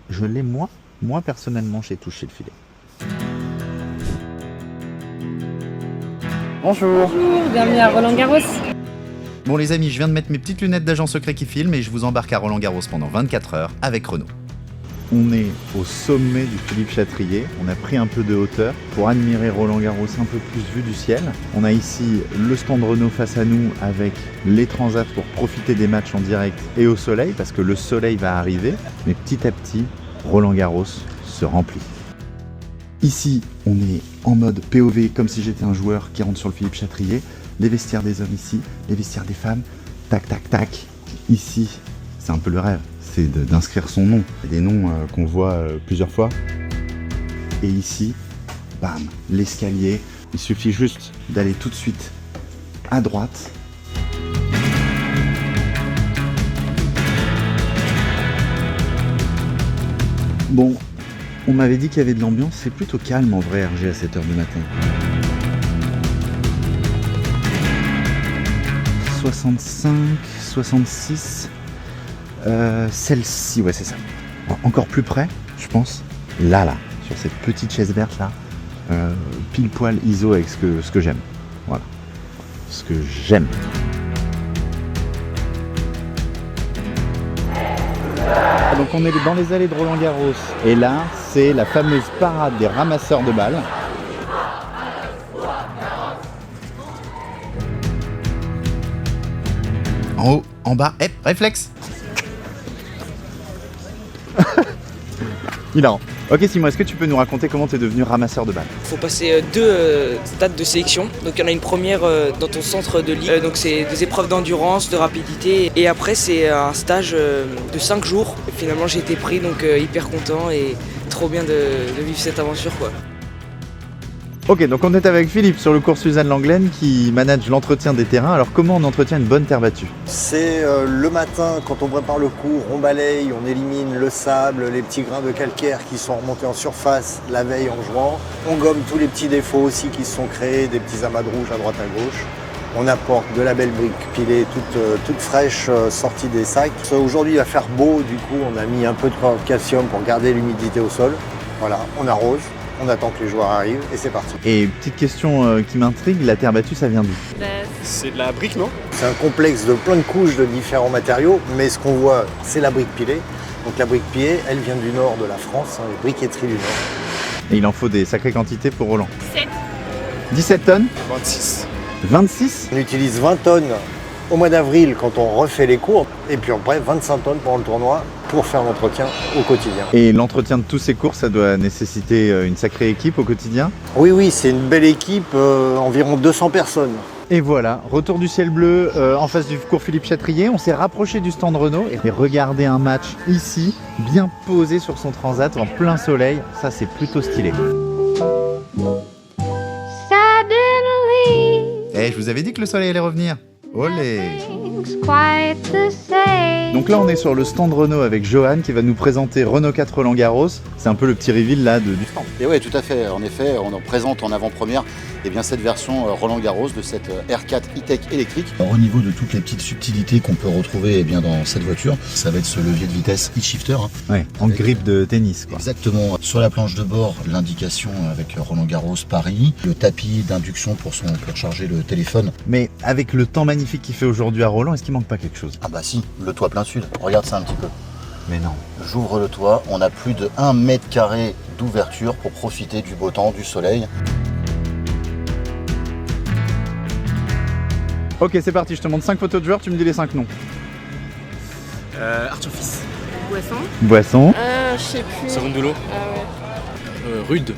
je l'ai moi personnellement, j'ai touché le filet. Bonjour. Bonjour, bienvenue à Roland-Garros. Bon les amis, je viens de mettre mes petites lunettes d'agent secret qui filment et je vous embarque à Roland-Garros pendant 24 heures avec Renaud. On est au sommet du Philippe Chatrier, on a pris un peu de hauteur pour admirer Roland-Garros un peu plus vu du ciel. On a ici le stand Renault face à nous avec les transats pour profiter des matchs en direct et au soleil parce que le soleil va arriver, mais petit à petit, Roland-Garros se remplit. Ici, on est en mode POV comme si j'étais un joueur qui rentre sur le Philippe Chatrier. Les vestiaires des hommes ici, les vestiaires des femmes, tac tac tac. Ici, c'est un peu le rêve, c'est d'inscrire son nom. Il y a des noms qu'on voit plusieurs fois. Et ici, bam, l'escalier. Il suffit juste d'aller tout de suite à droite. Bon, on m'avait dit qu'il y avait de l'ambiance, c'est plutôt calme en vrai RG à 7h du matin. 65, 66, celle-ci, ouais c'est ça. Encore plus près, je pense, là, sur cette petite chaise verte là, pile poil ISO avec ce que j'aime. Voilà, ce que j'aime. Donc on est dans les allées de Roland-Garros et là c'est la fameuse parade des ramasseurs de balles. En haut, en bas, réflexe. Hilarant. Ok Simon, est-ce que tu peux nous raconter comment tu es devenu ramasseur de balles? Il faut passer deux stades de sélection. Donc il y en a une première dans ton centre de ligue. Donc c'est des épreuves d'endurance, de rapidité. Et après c'est un stage de 5 jours. Et finalement j'ai été pris, donc hyper content et trop bien de vivre cette aventure quoi. Ok, donc on est avec Philippe sur le cours Suzanne Langlaine qui manage l'entretien des terrains. Alors comment on entretient une bonne terre battue? C'est le matin, quand on prépare le cours, on balaye, on élimine le sable, les petits grains de calcaire qui sont remontés en surface la veille en jouant. On gomme tous les petits défauts aussi qui se sont créés, des petits amas de rouge à droite à gauche. On apporte de la belle brique pilée toute fraîche sortie des sacs. Aujourd'hui il va faire beau, du coup on a mis un peu de chlorure de calcium pour garder l'humidité au sol. Voilà, on arrose. On attend que les joueurs arrivent et c'est parti. Et petite question qui m'intrigue, la terre battue ça vient d'où? C'est de la brique, non? C'est un complexe de plein de couches de différents matériaux, mais ce qu'on voit, c'est la brique pilée. Donc la brique pilée, elle vient du nord de la France, les briqueteries du nord. Et il en faut des sacrées quantités pour Roland. 17. 17 tonnes? 26. 26? On utilise 20 tonnes au mois d'avril quand on refait les cours, et puis après 25 tonnes pendant le tournoi pour faire l'entretien au quotidien. Et l'entretien de tous ces cours, ça doit nécessiter une sacrée équipe au quotidien? Oui, c'est une belle équipe, environ 200 personnes. Et voilà, retour du ciel bleu en face du cours Philippe Chatrier. On s'est rapproché du stand Renault et regardé un match ici, bien posé sur son transat en plein soleil. Ça, c'est plutôt stylé. Eh, je vous avais dit que le soleil allait revenir. Olé! Donc là on est sur le stand Renault avec Johan qui va nous présenter Renault 4 Roland-Garros. C'est un peu le petit reveal là du stand. Et oui, tout à fait. En effet, on en présente en avant-première cette version Roland-Garros de cette R4 E-Tech électrique. Alors, au niveau de toutes les petites subtilités qu'on peut retrouver dans cette voiture, ça va être ce levier de vitesse e-shifter. Ouais, en grip de tennis quoi. Exactement. Sur la planche de bord, l'indication avec Roland-Garros Paris, le tapis d'induction pour charger le téléphone. Mais avec le temps magnifique qu'il fait aujourd'hui à Roland, est-ce qu'il manque pas quelque chose? Ah bah si, le toit plein sud. Regarde ça un petit peu. Mais non. J'ouvre le toit, on a plus de 1 mètre carré d'ouverture pour profiter du beau temps, du soleil. Ok, c'est parti, je te montre 5 photos de joueurs, tu me dis les 5 noms. Arthur Fils. Boisson. Je sais plus. Savondulo. Ah ouais. Rude.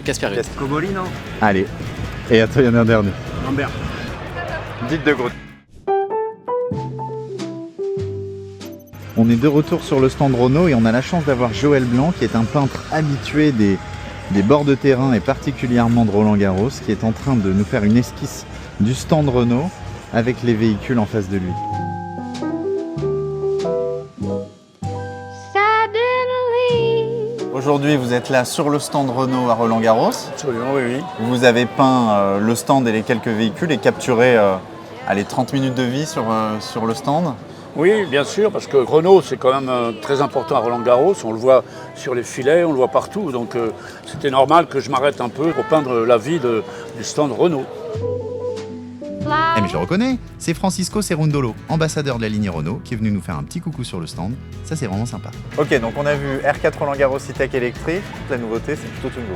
Kasparov. Coboli, non? Allez. Et attends, il y en a un dernier. Lambert. Dites de gros. On est de retour sur le stand Renault et on a la chance d'avoir Joël Blanc qui est un peintre habitué des bords de terrain et particulièrement de Roland-Garros qui est en train de nous faire une esquisse du stand Renault avec les véhicules en face de lui. Aujourd'hui, vous êtes là sur le stand Renault à Roland-Garros. Absolument, oui. Vous avez peint le stand et les quelques véhicules et capturé 30 minutes de vie sur le stand. Oui, bien sûr, parce que Renault, c'est quand même très important à Roland-Garros. On le voit sur les filets, on le voit partout. Donc c'était normal que je m'arrête un peu pour peindre la vie du stand Renault. Eh mais je le reconnais, c'est Francisco Cerundolo, ambassadeur de la ligne Renault, qui est venu nous faire un petit coucou sur le stand. Ça, c'est vraiment sympa. Ok, donc on a vu R4 Roland-Garros E-Tech électrique. La nouveauté, c'est plutôt Twingo.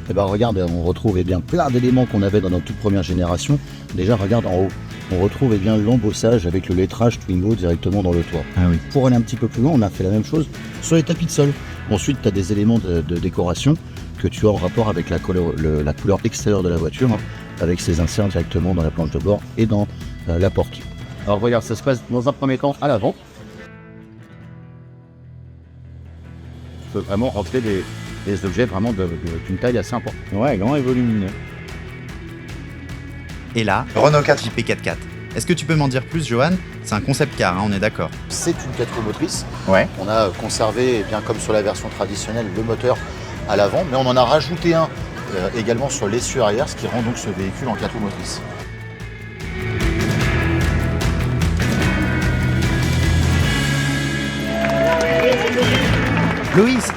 Et ben regarde, on retrouve bien plein d'éléments qu'on avait dans notre toute première génération. Déjà, regarde en haut. On retrouve bien l'embossage avec le lettrage Twingo directement dans le toit. Ah oui. Pour aller un petit peu plus loin, on a fait la même chose sur les tapis de sol. Ensuite, tu as des éléments de décoration que tu as en rapport avec la couleur extérieure de la voiture, hein, avec ces inserts directement dans la planche de bord et dans la porte. Alors regarde, ça se passe dans un premier temps à l'avant. Tu peux vraiment rentrer des objets vraiment d'une taille assez importante. Ouais, grand et volumineux. Et là, Renault 4 JP44. Est-ce que tu peux m'en dire plus, Johan? C'est un concept car, hein, on est d'accord. C'est une 4 roues motrices. Ouais. On a conservé, bien comme sur la version traditionnelle, le moteur à l'avant, mais on en a rajouté un également sur l'essieu arrière, ce qui rend donc ce véhicule en 4 roues motrices.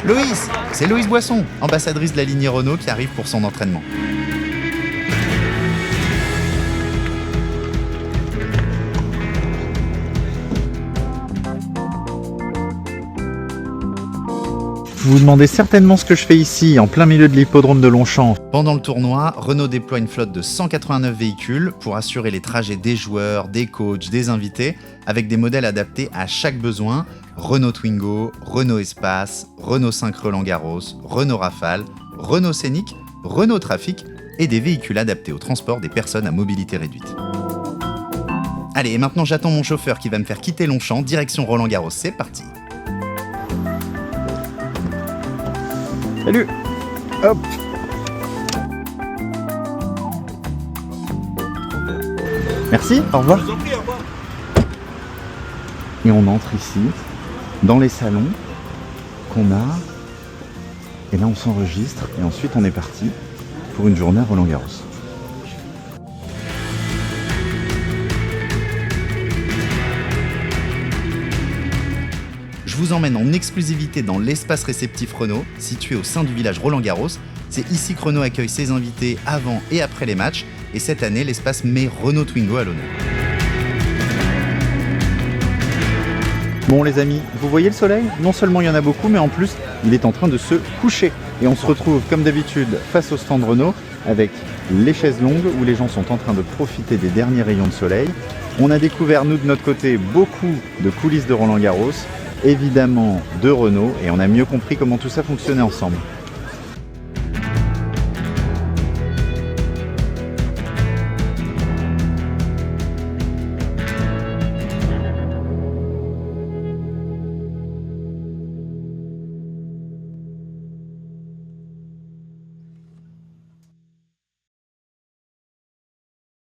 Loïs, c'est Loïs Boisson, ambassadrice de la ligne Renault qui arrive pour son entraînement. Vous vous demandez certainement ce que je fais ici, en plein milieu de l'hippodrome de Longchamp. Pendant le tournoi, Renault déploie une flotte de 189 véhicules pour assurer les trajets des joueurs, des coachs, des invités, avec des modèles adaptés à chaque besoin. Renault Twingo, Renault Espace, Renault 5 Roland-Garros, Renault Rafale, Renault Scénic, Renault Trafic et des véhicules adaptés au transport des personnes à mobilité réduite. Allez, et maintenant j'attends mon chauffeur qui va me faire quitter Longchamp, direction Roland-Garros, c'est parti. Salut. Hop. Merci, au revoir. Et on entre ici, dans les salons qu'on a. Et là on s'enregistre et ensuite on est parti pour une journée à Roland-Garros. Je vous emmène en exclusivité dans l'espace réceptif Renault, situé au sein du village Roland-Garros. C'est ici que Renault accueille ses invités avant et après les matchs, et cette année, l'espace met Renault Twingo à l'honneur. Bon les amis, vous voyez le soleil? Non seulement il y en a beaucoup, mais en plus, il est en train de se coucher. Et on se retrouve comme d'habitude face au stand Renault, avec les chaises longues, où les gens sont en train de profiter des derniers rayons de soleil. On a découvert, nous de notre côté, beaucoup de coulisses de Roland-Garros, évidemment de Renault, et on a mieux compris comment tout ça fonctionnait ensemble.